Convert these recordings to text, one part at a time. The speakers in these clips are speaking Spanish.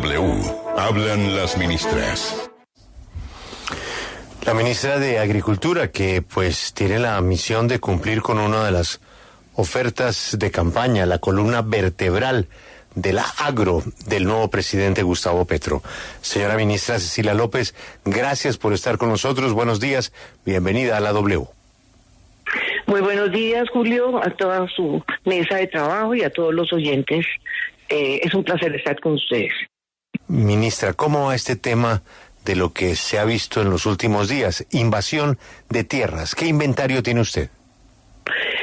W. Hablan las ministras. La ministra de Agricultura, que pues tiene la misión de cumplir con una de las ofertas de campaña, la columna vertebral de la agro del nuevo presidente Gustavo Petro. Señora ministra Cecilia López, gracias por estar con nosotros. Buenos días, bienvenida a la W. Muy buenos días, Julio, a toda su mesa de trabajo y a todos los oyentes. Es un placer estar con ustedes. Ministra, ¿cómo va este tema de lo que se ha visto en los últimos días? Invasión de tierras. ¿Qué inventario tiene usted?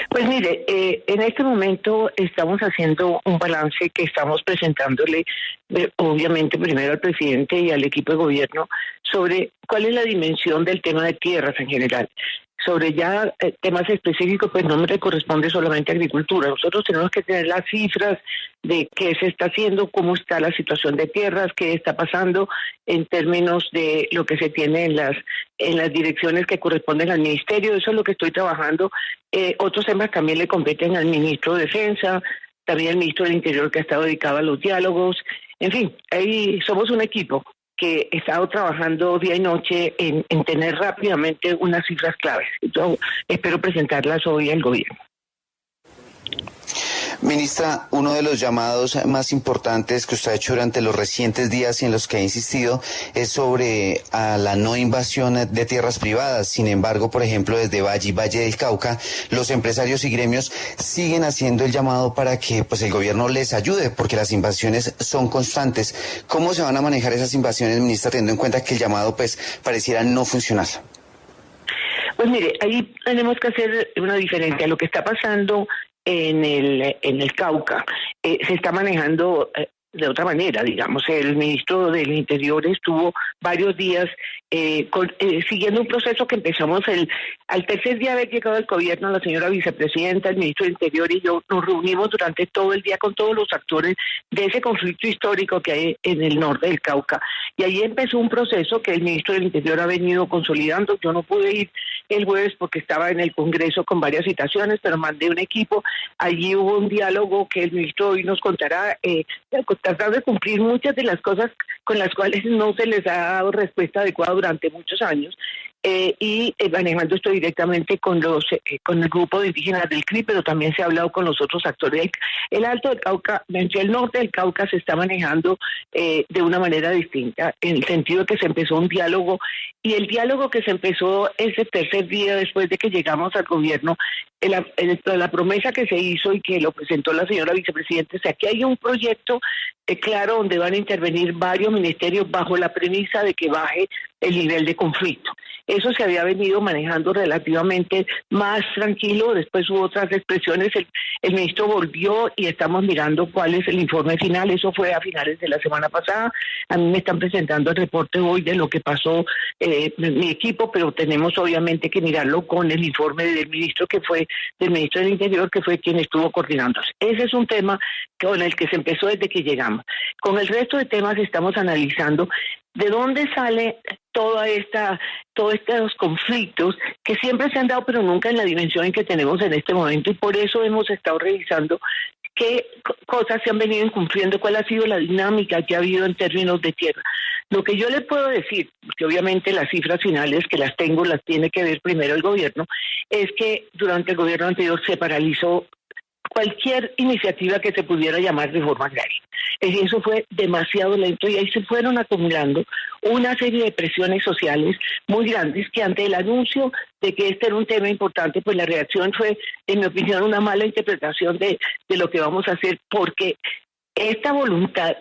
Pues mire, en este momento estamos haciendo un balance que estamos presentándole, obviamente primero al presidente y al equipo de gobierno, sobre cuál es la dimensión del tema de tierras en general. Sobre ya temas específicos, pues no me corresponde solamente a agricultura. Nosotros tenemos que tener las cifras de qué se está haciendo, cómo está la situación de tierras, qué está pasando en términos de lo que se tiene en las direcciones que corresponden al ministerio. Eso es lo que estoy trabajando. Otros temas también le competen al ministro de Defensa, también al ministro del Interior, que ha estado dedicado a los diálogos. En fin, ahí somos un equipo que he estado trabajando día y noche en tener rápidamente unas cifras claves. Yo espero presentarlas hoy al gobierno. Ministra, uno de los llamados más importantes que usted ha hecho durante los recientes días y en los que ha insistido es sobre la no invasión de tierras privadas. Sin embargo, por ejemplo, desde Valle y Valle del Cauca, los empresarios y gremios siguen haciendo el llamado para que pues el gobierno les ayude, porque las invasiones son constantes. ¿Cómo se van a manejar esas invasiones, ministra, teniendo en cuenta que el llamado pues pareciera no funcionar? Pues mire, ahí tenemos que hacer una diferencia. Lo que está pasando en el Cauca se está manejando de otra manera, digamos. El ministro del Interior estuvo varios días siguiendo un proceso que empezamos al tercer día de haber llegado al gobierno. La señora vicepresidenta, el ministro del Interior y yo nos reunimos durante todo el día con todos los actores de ese conflicto histórico que hay en el norte del Cauca, y ahí empezó un proceso que el ministro del Interior ha venido consolidando. Yo no pude ir el jueves porque estaba en el Congreso con varias citaciones, pero mandé un equipo. Allí hubo un diálogo que el ministro hoy nos contará, tratar de cumplir muchas de las cosas con las cuales no se les ha dado respuesta adecuada durante muchos años, y manejando esto directamente con el grupo de indígenas del CRI, pero también se ha hablado con los otros actores. El Alto del Cauca, el norte del Cauca se está manejando de una manera distinta, en el sentido de que se empezó un diálogo, y el diálogo que se empezó ese tercer día después de que llegamos al gobierno, la promesa que se hizo y que lo presentó la señora vicepresidenta, o sea, que hay un proyecto claro donde van a intervenir varios ministerios bajo la premisa de que baje el nivel de conflicto. Eso se había venido manejando relativamente más tranquilo. Después hubo otras expresiones. El ministro volvió y estamos mirando cuál es el informe final. Eso fue a finales de la semana pasada. A mí me están presentando el reporte hoy de lo que pasó mi equipo, pero tenemos obviamente que mirarlo con el informe del ministro del Interior, que fue quien estuvo coordinándose. Ese es un tema con el que se empezó desde que llegamos. Con el resto de temas estamos analizando de dónde sale todos estos conflictos que siempre se han dado, pero nunca en la dimensión en que tenemos en este momento, y por eso hemos estado revisando qué cosas se han venido incumpliendo, cuál ha sido la dinámica que ha habido en términos de tierra. Lo que yo le puedo decir, que obviamente las cifras finales que las tengo, las tiene que ver primero el gobierno, es que durante el gobierno anterior se paralizó cualquier iniciativa que se pudiera llamar reforma agraria. Es decir, eso fue demasiado lento, y ahí se fueron acumulando una serie de presiones sociales muy grandes que, ante el anuncio de que este era un tema importante, pues la reacción fue, en mi opinión, una mala interpretación de lo que vamos a hacer, porque esta voluntad,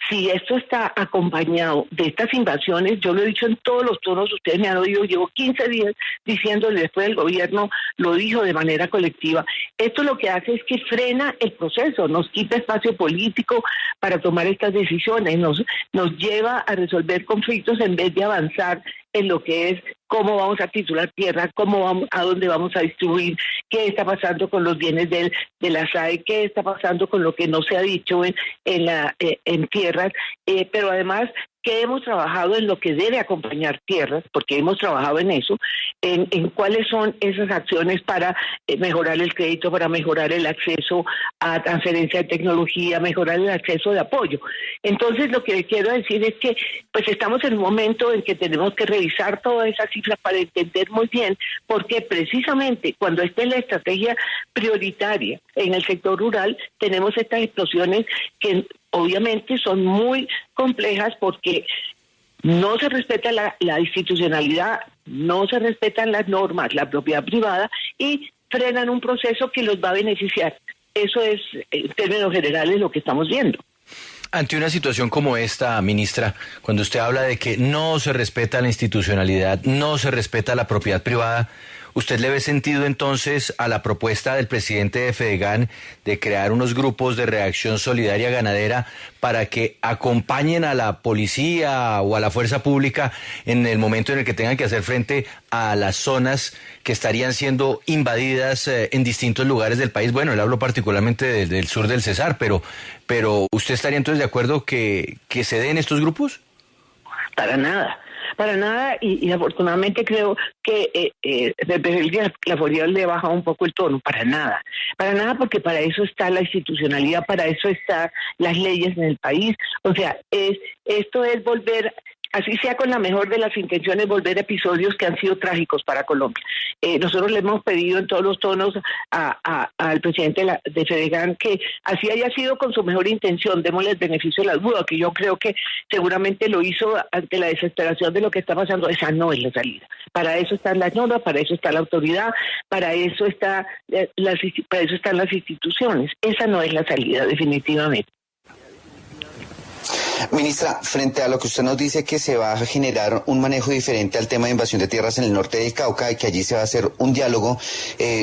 si esto está acompañado de estas invasiones, yo lo he dicho en todos los tonos, ustedes me han oído, llevo 15 días diciéndole, después el gobierno lo dijo de manera colectiva, esto lo que hace es que frena el proceso, nos quita espacio político para tomar estas decisiones, nos lleva a resolver conflictos en vez de avanzar en lo que es cómo vamos a titular tierra, a dónde vamos a distribuir, qué está pasando con los bienes de la SAE, qué está pasando con lo que no se ha dicho en tierras, pero además que hemos trabajado en lo que debe acompañar tierras, porque hemos trabajado en eso, en cuáles son esas acciones para mejorar el crédito, para mejorar el acceso a transferencia de tecnología, mejorar el acceso de apoyo. Entonces, lo que quiero decir es que pues estamos en un momento en que tenemos que revisar todas esas cifras para entender muy bien, porque precisamente cuando esté la estrategia prioritaria en el sector rural, tenemos estas explosiones que obviamente son muy complejas porque no se respeta la institucionalidad, no se respetan las normas, la propiedad privada y frenan un proceso que los va a beneficiar. Eso es, en términos generales, lo que estamos viendo. Ante una situación como esta, ministra, cuando usted habla de que no se respeta la institucionalidad, no se respeta la propiedad privada, ¿usted le ve sentido entonces a la propuesta del presidente de Fedegan de crear unos grupos de reacción solidaria ganadera para que acompañen a la policía o a la fuerza pública en el momento en el que tengan que hacer frente a las zonas que estarían siendo invadidas en distintos lugares del país? Bueno, él habló particularmente del sur del Cesar, pero ¿usted estaría entonces de acuerdo que se den estos grupos? Para nada, y afortunadamente creo que el presidente Claforía le baja un poco el tono, para nada, porque para eso está la institucionalidad, para eso están las leyes en el país, o sea, esto es volver, así sea con la mejor de las intenciones, volver a episodios que han sido trágicos para Colombia. Nosotros le hemos pedido en todos los tonos al presidente de Fedegan que así haya sido con su mejor intención, démosle el beneficio de la duda, que yo creo que seguramente lo hizo ante la desesperación de lo que está pasando. Esa no es la salida. Para eso están las normas, para eso está la autoridad, para eso están las instituciones. Esa no es la salida, definitivamente. Ministra, frente a lo que usted nos dice que se va a generar un manejo diferente al tema de invasión de tierras en el norte del Cauca y que allí se va a hacer un diálogo,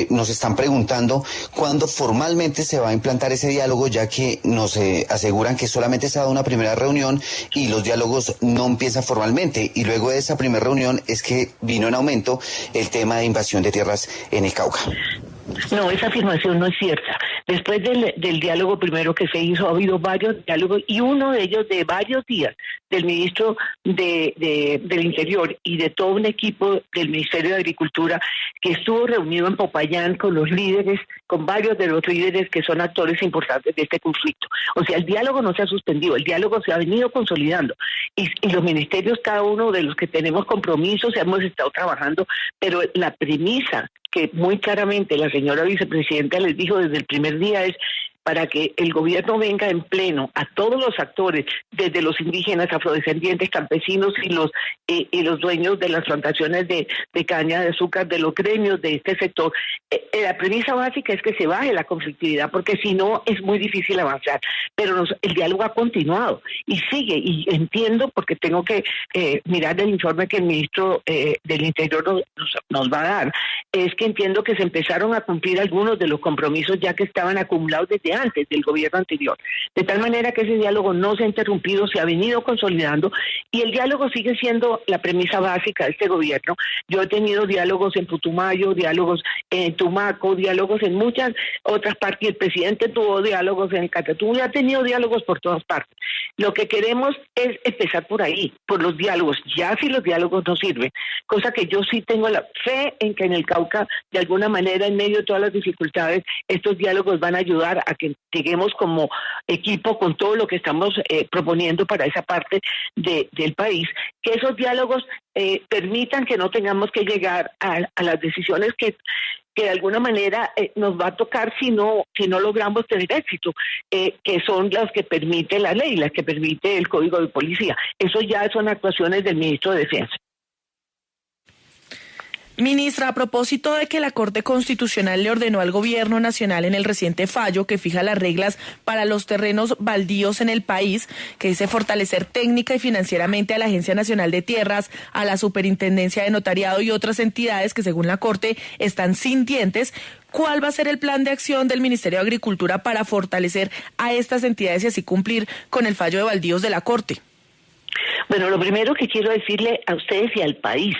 nos están preguntando cuándo formalmente se va a implantar ese diálogo, ya que nos aseguran que solamente se ha dado una primera reunión y los diálogos no empiezan formalmente, y luego de esa primera reunión es que vino en aumento el tema de invasión de tierras en el Cauca. No, esa afirmación no es cierta. Después del diálogo primero que se hizo, ha habido varios diálogos, y uno de ellos de varios días del ministro del Interior y de todo un equipo del Ministerio de Agricultura que estuvo reunido en Popayán con los líderes, con varios de los líderes que son actores importantes de este conflicto. O sea, el diálogo no se ha suspendido, el diálogo se ha venido consolidando y los ministerios, cada uno de los que tenemos compromisos, hemos estado trabajando, pero la premisa que muy claramente la señora vicepresidenta les dijo desde el primer día es para que el gobierno venga en pleno a todos los actores, desde los indígenas, afrodescendientes, campesinos y los dueños de las plantaciones de caña de azúcar, de los gremios de este sector. La premisa básica es que se baje la conflictividad, porque si no es muy difícil avanzar. Pero el diálogo ha continuado y sigue, y entiendo, porque tengo que mirar el informe que el ministro del Interior nos va a dar, es que entiendo que se empezaron a cumplir algunos de los compromisos ya que estaban acumulados desde antes del gobierno anterior, de tal manera que ese diálogo no se ha interrumpido, se ha venido consolidando, y el diálogo sigue siendo la premisa básica de este gobierno. Yo he tenido diálogos en Putumayo, diálogos en Tumaco, diálogos en muchas otras partes, y el presidente tuvo diálogos en el Catatumbo, y ha tenido diálogos por todas partes. Lo que queremos es empezar por ahí, por los diálogos. Ya si los diálogos no sirven, cosa que yo sí tengo la fe en que en el Cauca, de alguna manera, en medio de todas las dificultades, estos diálogos van a ayudar a que lleguemos como equipo con todo lo que estamos proponiendo para esa parte del país, que esos diálogos permitan que no tengamos que llegar a las decisiones que de alguna manera nos va a tocar si no logramos tener éxito, que son las que permite la ley, las que permite el Código de Policía. Eso ya son actuaciones del ministro de Defensa. Ministra, a propósito de que la Corte Constitucional le ordenó al Gobierno Nacional en el reciente fallo que fija las reglas para los terrenos baldíos en el país, que dice fortalecer técnica y financieramente a la Agencia Nacional de Tierras, a la Superintendencia de Notariado y otras entidades que según la Corte están sin dientes, ¿cuál va a ser el plan de acción del Ministerio de Agricultura para fortalecer a estas entidades y así cumplir con el fallo de baldíos de la Corte? Bueno, lo primero que quiero decirle a ustedes y al país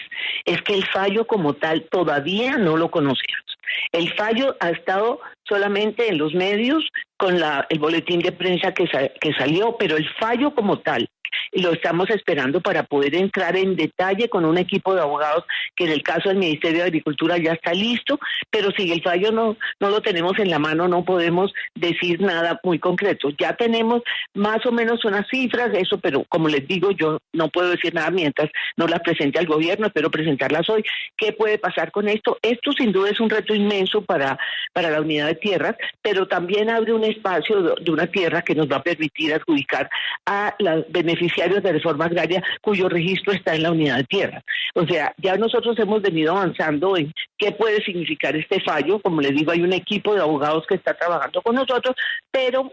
es que el fallo como tal todavía no lo conocemos. El fallo ha estado solamente en los medios con el boletín de prensa que salió, pero el fallo como tal lo estamos esperando para poder entrar en detalle con un equipo de abogados que en el caso del Ministerio de Agricultura ya está listo, pero si el fallo no lo tenemos en la mano, no podemos decir nada muy concreto. Ya tenemos más o menos unas cifras de eso, pero como les digo, yo no puedo decir nada mientras no las presente al gobierno, espero presentarlas hoy. ¿Qué puede pasar con esto? Esto sin duda es un reto inmenso para la unidad de tierras, pero también abre un espacio de una tierra que nos va a permitir adjudicar a los beneficiarios de reforma agraria cuyo registro está en la unidad de tierra. O sea, ya nosotros hemos venido avanzando en qué puede significar este fallo. Como les digo, hay un equipo de abogados que está trabajando con nosotros, pero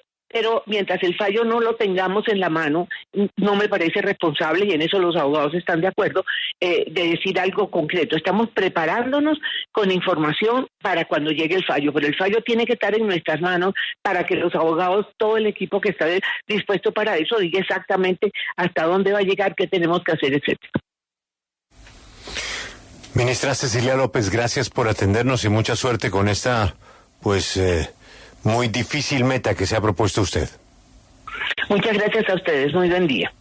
mientras el fallo no lo tengamos en la mano, no me parece responsable, y en eso los abogados están de acuerdo, de decir algo concreto. Estamos preparándonos con información para cuando llegue el fallo, pero el fallo tiene que estar en nuestras manos para que los abogados, todo el equipo que está dispuesto para eso, diga exactamente hasta dónde va a llegar, qué tenemos que hacer, etcétera. Ministra Cecilia López, gracias por atendernos y mucha suerte con esta, muy difícil meta que se ha propuesto usted. Muchas gracias a ustedes, muy buen día.